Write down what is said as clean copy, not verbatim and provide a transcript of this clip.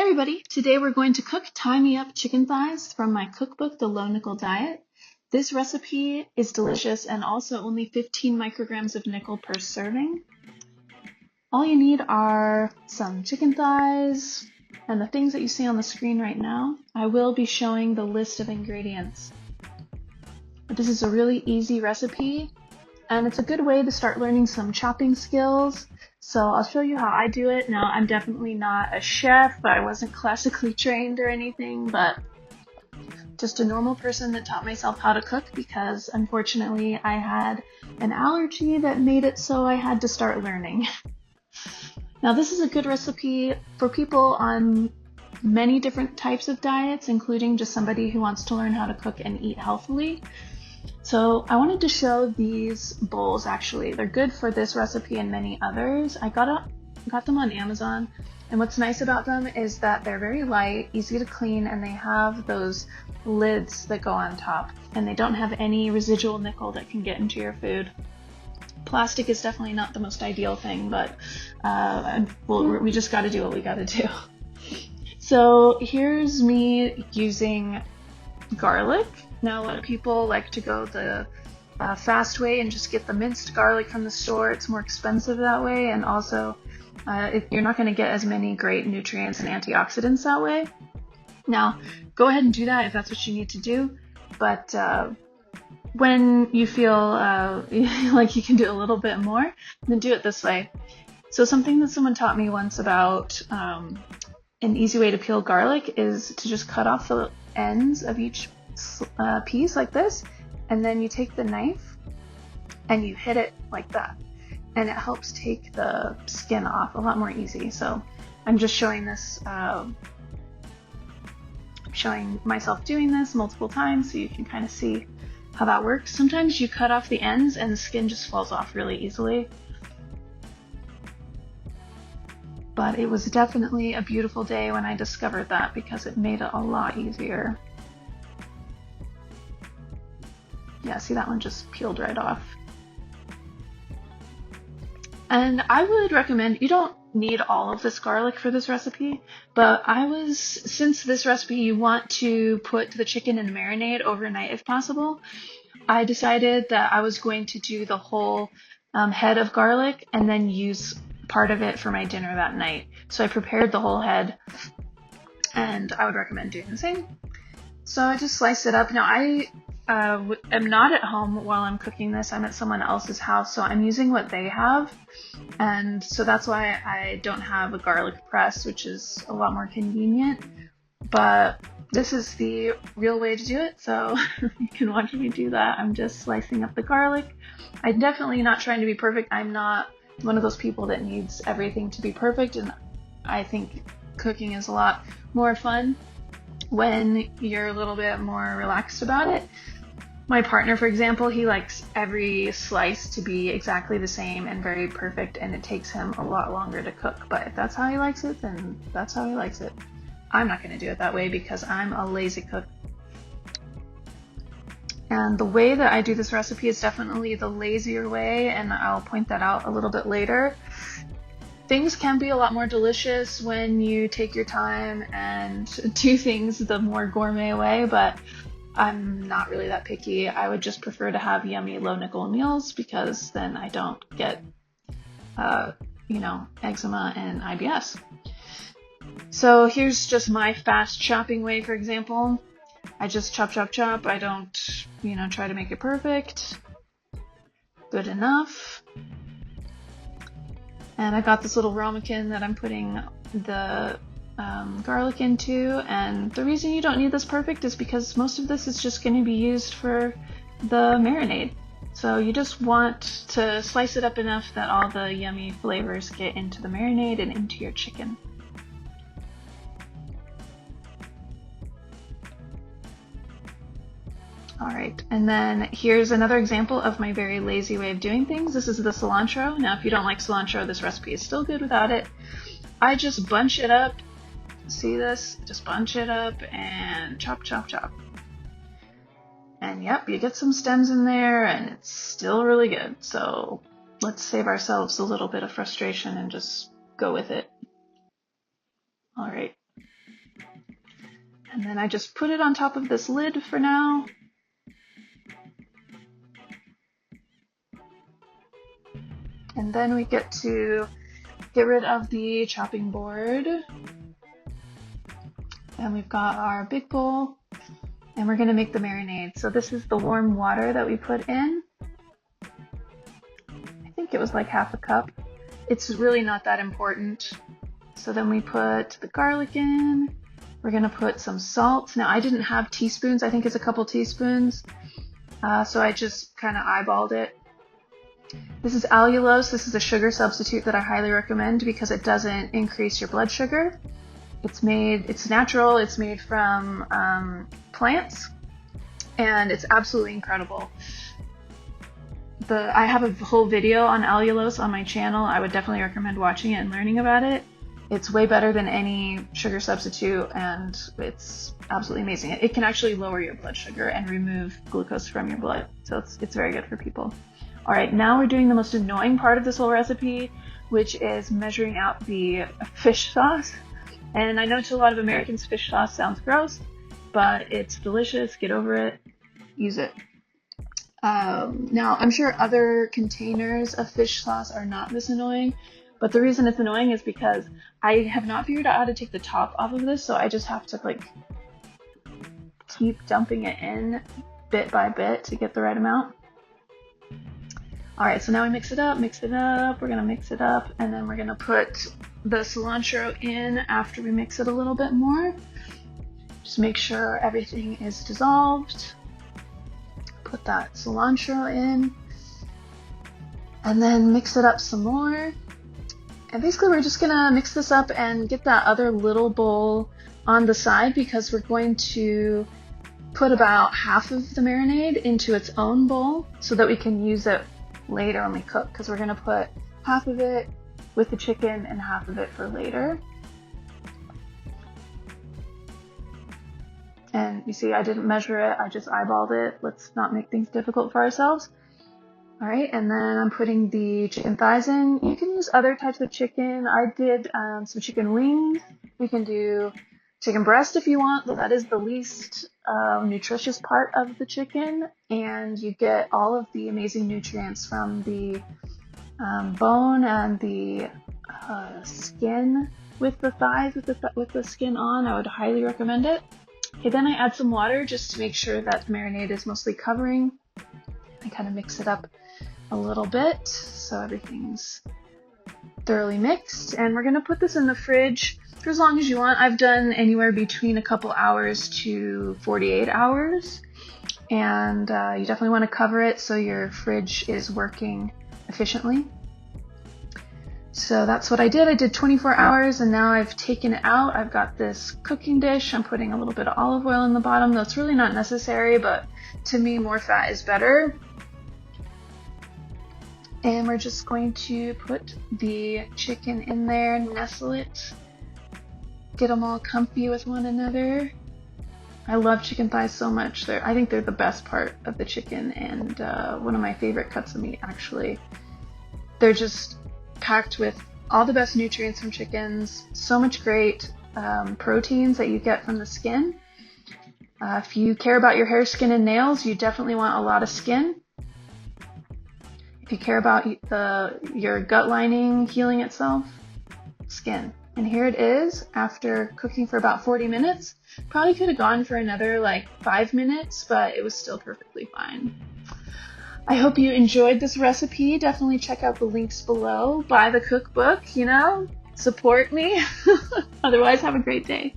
everybody, today we're going to cook tie-me-up chicken thighs from my cookbook, The Low Nickel Diet. This recipe is delicious and also only 15 micrograms of nickel per serving. All you need are some chicken thighs and the things that you see on the screen right now. I will be showing the list of ingredients. But this is a really easy recipe and it's a good way to start learning some chopping skills. So I'll show you how I do it. Now, I'm definitely not a chef. I wasn't classically trained or anything, but just a normal person that taught myself how to cook because unfortunately I had an allergy that made it so I had to start learning. Now, this is a good recipe for people on many different types of diets, including just somebody who wants to learn how to cook and eat healthily. So I wanted to show these bowls actually. They're good for this recipe and many others. I got them on Amazon, and what's nice about them is that they're very light, easy to clean, and they have those lids that go on top, and they don't have any residual nickel that can get into your food. Plastic is definitely not the most ideal thing, but we just got to do what we got to do. So here's me using garlic. Now, a lot of people like to go the fast way and just get the minced garlic from the store. It's more expensive that way, and also you're not going to get as many great nutrients and antioxidants that way. Now, go ahead and do that if that's what you need to do, but when you feel like you can do a little bit more, then do it this way. So something that someone taught me once about an easy way to peel garlic is to just cut off the ends of each piece like this, and then you take the knife and you hit it like that, and it helps take the skin off a lot more easy. So I'm just showing this, showing myself doing this multiple times so you can kind of see how that works. Sometimes you cut off the ends and the skin just falls off really easily. But it was definitely a beautiful day when I discovered that because it made it a lot easier. Yeah, see, that one just peeled right off. And I would recommend, you don't need all of this garlic for this recipe, but since this recipe you want to put the chicken in marinade overnight if possible, I decided that I was going to do the whole head of garlic and then use part of it for my dinner that night. So I prepared the whole head, and I would recommend doing the same. So I just slice it up. Now, I am not at home while I'm cooking this. I'm at someone else's house, so I'm using what they have, and so that's why I don't have a garlic press, which is a lot more convenient, but this is the real way to do it, so you can watch me do that. I'm just slicing up the garlic. I'm definitely not trying to be perfect. I'm not one of those people that needs everything to be perfect, and I think cooking is a lot more fun when you're a little bit more relaxed about it. My partner, for example, he likes every slice to be exactly the same and very perfect, and it takes him a lot longer to cook. But if that's how he likes it, then that's how he likes it. I'm not going to do it that way because I'm a lazy cook. And the way that I do this recipe is definitely the lazier way, and I'll point that out a little bit later. Things can be a lot more delicious when you take your time and do things the more gourmet way, but I'm not really that picky. I would just prefer to have yummy low nickel meals because then I don't get, eczema and IBS. So here's just my fast chopping way, for example. I just chop, chop, chop. I don't, try to make it perfect. Good enough. And I got this little ramekin that I'm putting the garlic into, and the reason you don't need this perfect is because most of this is just going to be used for the marinade. So you just want to slice it up enough that all the yummy flavors get into the marinade and into your chicken. Alright, and then here's another example of my very lazy way of doing things. This is the cilantro. Now, if you don't like cilantro, this recipe is still good without it. I just bunch it up. See this? Just bunch it up and chop, chop, chop. And yep, you get some stems in there and it's still really good. So let's save ourselves a little bit of frustration and just go with it. All right. And then I just put it on top of this lid for now. And then we get to get rid of the chopping board. And we've got our big bowl, and we're gonna make the marinade. So this is the warm water that we put in. I think it was like half a cup. It's really not that important. So then we put the garlic in. We're gonna put some salt. Now I didn't have teaspoons. I think it's a couple teaspoons. So I just kind of eyeballed it. This is allulose. This is a sugar substitute that I highly recommend because it doesn't increase your blood sugar. It's natural. It's made from plants, and it's absolutely incredible. I have a whole video on allulose on my channel. I would definitely recommend watching it and learning about it. It's way better than any sugar substitute, and it's absolutely amazing. It can actually lower your blood sugar and remove glucose from your blood, so it's very good for people. All right, now we're doing the most annoying part of this whole recipe, which is measuring out the fish sauce. And I know to a lot of Americans, fish sauce sounds gross, but it's delicious. Get over it. Use it. Now, I'm sure other containers of fish sauce are not this annoying, but the reason it's annoying is because I have not figured out how to take the top off of this, so I just have to like keep dumping it in bit by bit to get the right amount. All right, so now we mix it up. We're gonna mix it up, and then we're gonna put the cilantro in after we mix it a little bit more. Just make sure everything is dissolved. Put that cilantro in, and then mix it up some more. And basically we're just gonna mix this up and get that other little bowl on the side because we're going to put about half of the marinade into its own bowl so that we can use it later when we cook, because we're gonna put half of it with the chicken and half of it for later. And you see, I didn't measure it, I just eyeballed it. Let's not make things difficult for ourselves. All right, and then I'm putting the chicken thighs in. You can use other types of chicken. I did some chicken wings. We can do chicken breast if you want, but that is the least nutritious part of the chicken, and you get all of the amazing nutrients from the bone and the skin with the thighs, with the skin on. I would highly recommend it. Okay, then I add some water just to make sure that the marinade is mostly covering. I kind of mix it up a little bit so everything's thoroughly mixed, and we're gonna put this in the fridge for as long as you want. I've done anywhere between a couple hours to 48 hours, and you definitely want to cover it so your fridge is working efficiently. So that's what I did. I did 24 hours, and now I've taken it out. I've got this cooking dish. I'm putting a little bit of olive oil in the bottom, though it's really not necessary, but to me more fat is better. And we're just going to put the chicken in there, nestle it, get them all comfy with one another. I love chicken thighs so much. I think they're the best part of the chicken, and one of my favorite cuts of meat, actually. They're just packed with all the best nutrients from chickens, so much great proteins that you get from the skin. If you care about your hair, skin, and nails, you definitely want a lot of skin. If you care about your gut lining healing itself, skin. And here it is after cooking for about 40 minutes. Probably could have gone for another like 5 minutes, but it was still perfectly fine. I hope you enjoyed this recipe. Definitely check out the links below. Buy the cookbook, support me. Otherwise, have a great day.